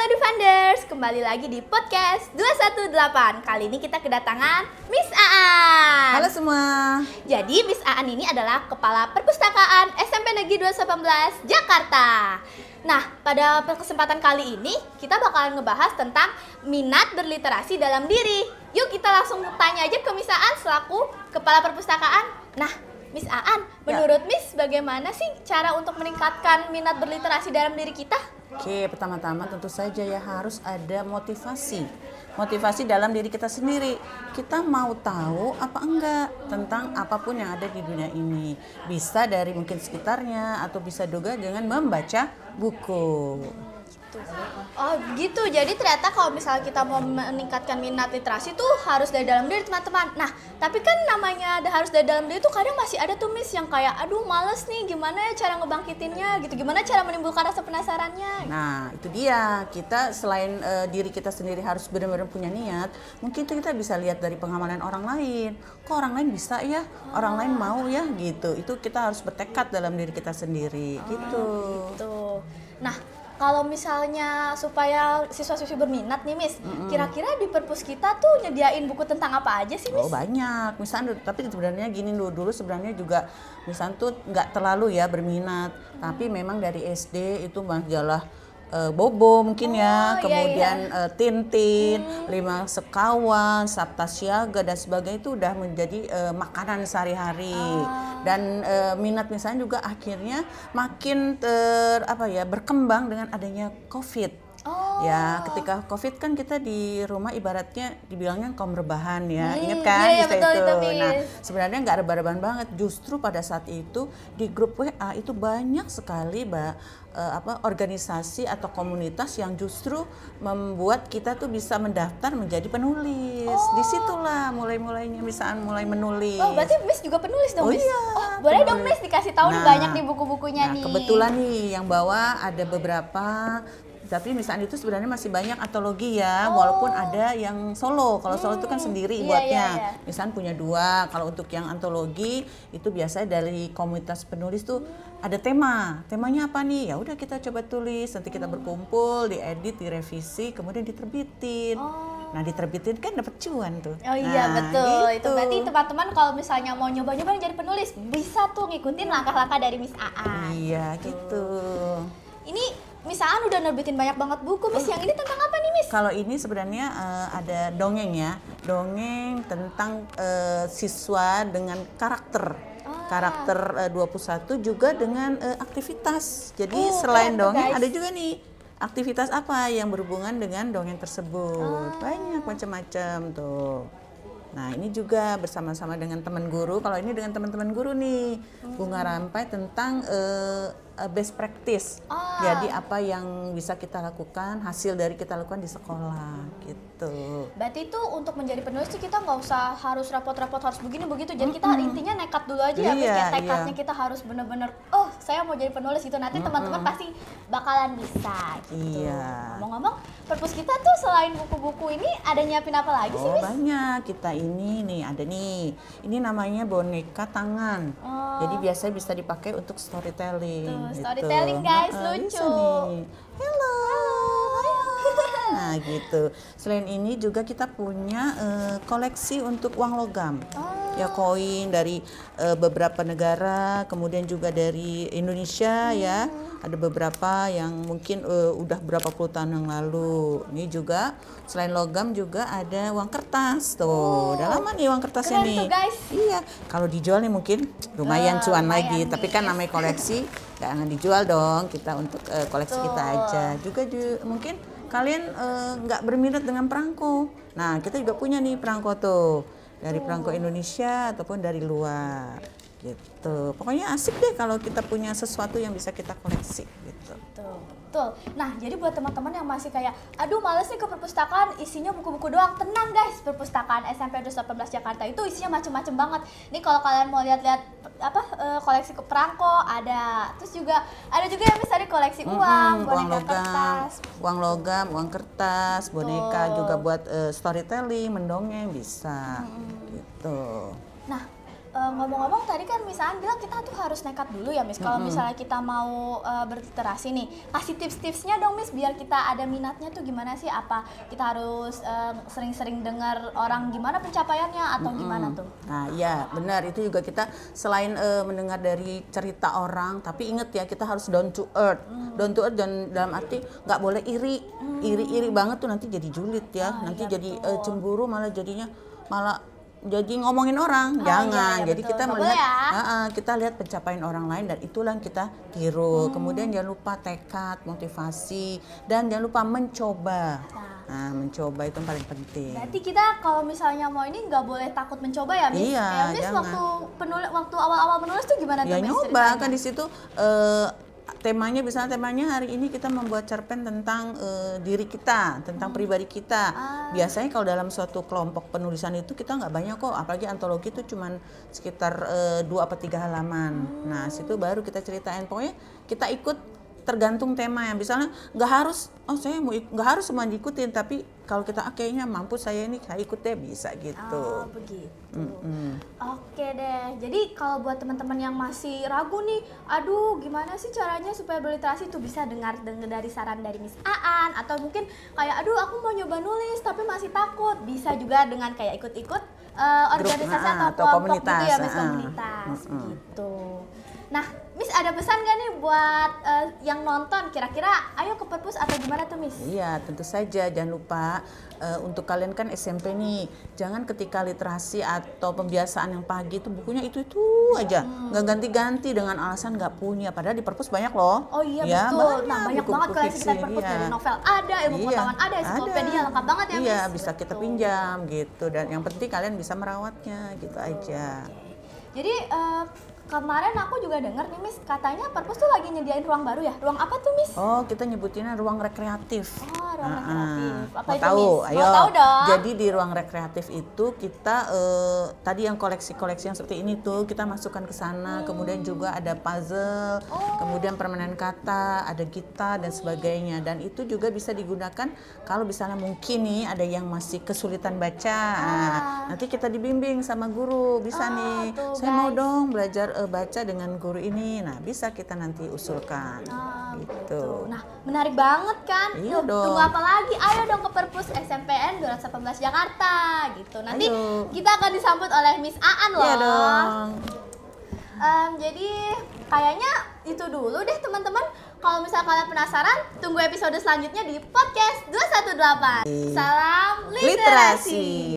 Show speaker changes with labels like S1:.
S1: Halo Defenders, kembali lagi di podcast 218. Kali ini kita kedatangan Miss Aan.
S2: Halo semua.
S1: Jadi Miss Aan ini adalah Kepala Perpustakaan SMP Negeri 218 Jakarta. Nah, pada kesempatan kali ini kita bakalan ngebahas tentang minat berliterasi dalam diri. Yuk kita langsung tanya aja ke Miss Aan selaku Kepala Perpustakaan. Nah, Miss Aan, menurut Miss bagaimana sih cara untuk meningkatkan minat berliterasi dalam diri kita?
S2: Oke, pertama-tama tentu saja ya harus ada motivasi. Motivasi dalam diri kita sendiri. Kita mau tahu apa enggak tentang apapun yang ada di dunia ini. Bisa dari mungkin sekitarnya atau bisa juga dengan membaca buku.
S1: Oh gitu, jadi ternyata kalau misalnya kita mau meningkatkan minat literasi tuh harus dari dalam diri teman-teman. Nah, tapi kan namanya harus dari dalam diri tuh kadang masih ada tuh Miss yang kayak aduh males nih, gimana ya cara ngebangkitinnya gitu, gimana cara menimbulkan rasa penasarannya.
S2: Nah itu dia, kita selain diri kita sendiri harus benar-benar punya niat, mungkin itu kita bisa lihat dari pengamalan orang lain. Kok orang lain bisa ya, orang lain mau ya gitu. Itu kita harus bertekad dalam diri kita sendiri gitu.
S1: Nah, kalau misalnya supaya siswa-siswi berminat nih Miss, kira-kira di perpus kita tuh nyediain buku tentang apa aja sih Miss?
S2: Oh banyak, misalnya tapi sebenarnya gini dulu sebenarnya juga misalnya tuh nggak terlalu ya berminat, tapi memang dari SD itu majalah Bobo mungkin ya, kemudian Tintin, Lima Sekawan, Sabta Siaga dan sebagainya itu udah menjadi makanan sehari-hari. Dan minat misalnya juga akhirnya makin berkembang dengan adanya COVID. Ya, ketika COVID kan kita di rumah ibaratnya dibilangnya kaum rebahan ya, ingat kan?
S1: Iya, betul, itu.
S2: Nah, sebenarnya nggak rebahan banget. Justru pada saat itu di grup WA itu banyak sekali organisasi atau komunitas yang justru membuat kita tuh bisa mendaftar menjadi penulis. Disitulah mulai-mulainya bisa mulai menulis.
S1: Oh, berarti Miss juga penulis dong, Miss?
S2: Iya.
S1: Boleh dong Miss dikasih tahu nih banyak nih buku-bukunya nih.
S2: Kebetulan nih yang bawa ada beberapa. Tapi misalnya itu sebenarnya masih banyak antologi ya, walaupun ada yang solo. Kalau solo itu kan sendiri buatnya. Misalnya punya 2. Kalau untuk yang antologi itu biasanya dari komunitas penulis tuh ada tema. Temanya apa nih? Ya udah kita coba tulis. Nanti kita berkumpul, diedit, direvisi, kemudian diterbitin. Nah diterbitin kan dapat cuan tuh.
S1: Oh iya betul.
S2: Gitu.
S1: Itu berarti teman-teman kalau misalnya mau nyoba-nyoba jadi penulis bisa tuh ngikutin langkah-langkah dari Miss Aan.
S2: Iya gitu.
S1: Ini Miss Aan udah nerbitin banyak banget buku, Miss. Yang ini tentang apa nih, Miss?
S2: Kalau ini sebenarnya ada dongeng ya. Dongeng tentang siswa dengan karakter. Karakter 21 juga dengan aktivitas. Jadi selain dongeng ada juga nih aktivitas apa yang berhubungan dengan dongeng tersebut. Banyak macam-macam tuh. Nah ini juga bersama-sama dengan teman guru. Kalau ini dengan teman-teman guru nih, Bunga Rampai tentang best practice. Jadi apa yang bisa kita lakukan, hasil dari kita lakukan di sekolah gitu.
S1: Berarti itu untuk menjadi penulis tuh kita nggak usah harus repot-repot harus begini begitu. Jadi kita intinya nekat dulu aja ya, Miss. Ya tekadnya kita harus bener-bener, oh saya mau jadi penulis gitu. Nanti teman-teman pasti bakalan bisa gitu.
S2: Iya.
S1: Ngomong-ngomong, perpus kita tuh selain buku-buku ini ada nyiapin apa lagi sih, Miss?
S2: Banyak. Kita ini nih ada nih. Ini namanya boneka tangan. Jadi biasanya bisa dipakai untuk storytelling.
S1: Storytelling guys, lucu.
S2: Hello. Nah gitu. Selain ini juga kita punya koleksi untuk uang logam. Ya koin dari beberapa negara, kemudian juga dari Indonesia ya. Ada beberapa yang mungkin udah berapa puluh tahun yang lalu. Ini juga selain logam juga ada uang kertas tuh. Udah lama nih uang kertasnya nih.
S1: Tuh, guys.
S2: Iya. Kalau dijual nih mungkin lumayan cuan lagi. Tapi kan namanya koleksi, jangan dijual dong. Kita untuk koleksi kita aja. Juga mungkin kalian nggak berminat dengan perangko. Nah kita juga punya nih perangko tuh. Dari perangko Indonesia ataupun dari luar. Gitu. Pokoknya asik deh kalau kita punya sesuatu yang bisa kita koleksi gitu.
S1: Betul. Nah, jadi buat teman-teman yang masih kayak aduh males nih ke perpustakaan, isinya buku-buku doang. Tenang guys, perpustakaan SMP 218 Jakarta itu isinya macem-macem banget. Nih kalau kalian mau lihat-lihat koleksi ke perangko ada. Terus juga ada juga yang misalnya koleksi uang, boneka kertas.
S2: Uang logam, uang kertas, boneka juga buat storytelling, mendongeng bisa. Gitu.
S1: Nah, ngomong-ngomong tadi kan misalnya bilang kita tuh harus nekat dulu ya Miss. Kalau misalnya kita mau berliterasi nih, kasih tips-tipsnya dong Miss biar kita ada minatnya tuh gimana sih? Apa kita harus sering-sering dengar orang gimana pencapaiannya atau gimana tuh?
S2: Nah ya benar, itu juga kita selain mendengar dari cerita orang, tapi inget ya kita harus down to earth. Down to earth dan dalam arti nggak boleh iri. Iri-iri banget tuh nanti jadi julid ya, nanti
S1: iya,
S2: jadi
S1: betul.
S2: cemburu malah jadi ngomongin orang. Jangan.
S1: Iya,
S2: Jadi
S1: betul.
S2: kita
S1: Nggak
S2: melihat
S1: boleh ya.
S2: kita lihat pencapaian orang lain dan itulah yang kita tiru. Kemudian jangan lupa tekad, motivasi, dan jangan lupa mencoba. Nah, mencoba itu yang paling penting.
S1: Berarti kita kalau misalnya mau ini nggak boleh takut mencoba ya Miss?
S2: Iya,
S1: Kayak Miss
S2: jangan.
S1: waktu awal-awal menulis tuh gimana
S2: Ya
S1: tuh Miss
S2: nyoba
S1: ceritanya?
S2: kan di situ temanya hari ini kita membuat cerpen tentang diri kita, tentang pribadi kita. Biasanya kalau dalam suatu kelompok penulisan itu kita nggak banyak kok, apalagi antologi itu cuman sekitar 2 atau 3 halaman. Nah situ baru kita ceritain, pokoknya kita ikut tergantung tema ya. Misalnya nggak harus, nggak harus semua diikutin, tapi kalau kita kayaknya mampu saya ikut deh, bisa gitu.
S1: Oh begitu. Oke deh. Jadi kalau buat teman-teman yang masih ragu nih, aduh gimana sih caranya supaya berliterasi tuh bisa dengar dari saran dari Miss Aan, atau mungkin kayak aduh aku mau nyoba nulis tapi masih takut, bisa juga dengan kayak ikut-ikut organisasi atau kelompok gitu ya Miss, komunitas gitu. Nah, Miss ada pesan gak nih buat yang nonton, kira-kira ayo ke perpus atau gimana tuh Miss?
S2: Iya, tentu saja. Jangan lupa untuk kalian kan SMP nih, jangan ketika literasi atau pembiasaan yang pagi itu bukunya itu aja, nggak ganti-ganti dengan alasan nggak punya. Padahal di perpus banyak loh.
S1: Oh iya
S2: ya,
S1: betul. Nah banyak
S2: buku-buku
S1: banget koleksi
S2: fiksi,
S1: kita di perpus, dari novel ada, ilmu pengetahuan ada, ensiklopedia lengkap banget ya Miss.
S2: Iya, bisa kita
S1: Betul.
S2: pinjam gitu. Dan yang penting kalian bisa merawatnya gitu aja.
S1: Jadi kemarin aku juga dengar nih Miss, katanya perpus tuh lagi nyediain ruang baru ya. Ruang apa tuh Miss?
S2: Oh, kita nyebutinnya ruang rekreatif.
S1: Oh, ruang rekreatif. Apa
S2: Mau
S1: itu
S2: tahu?
S1: Miss?
S2: Ayo.
S1: Mau tahu dong.
S2: Jadi di ruang rekreatif itu kita tadi yang koleksi-koleksi yang seperti ini tuh kita masukkan ke sana. Kemudian juga ada puzzle, kemudian permainan kata, ada gitar dan sebagainya. Dan itu juga bisa digunakan kalau misalnya mungkin nih ada yang masih kesulitan baca. Nah, nanti kita dibimbing sama guru. Bisa nih.
S1: tuh,
S2: Saya mau
S1: guys.
S2: dong belajar baca dengan guru ini. Nah, bisa kita nanti usulkan. Gitu.
S1: Nah, menarik banget kan?
S2: Iya
S1: Tuh,
S2: dong.
S1: tunggu apa lagi? Ayo dong ke perpus SMPN 218 Jakarta gitu. Nanti
S2: Ayo.
S1: kita akan disambut oleh Miss Aan loh.
S2: Iya dong.
S1: Jadi kayaknya itu dulu deh teman-teman. Kalau misalnya kalian penasaran, tunggu episode selanjutnya di podcast 218. Salam literasi.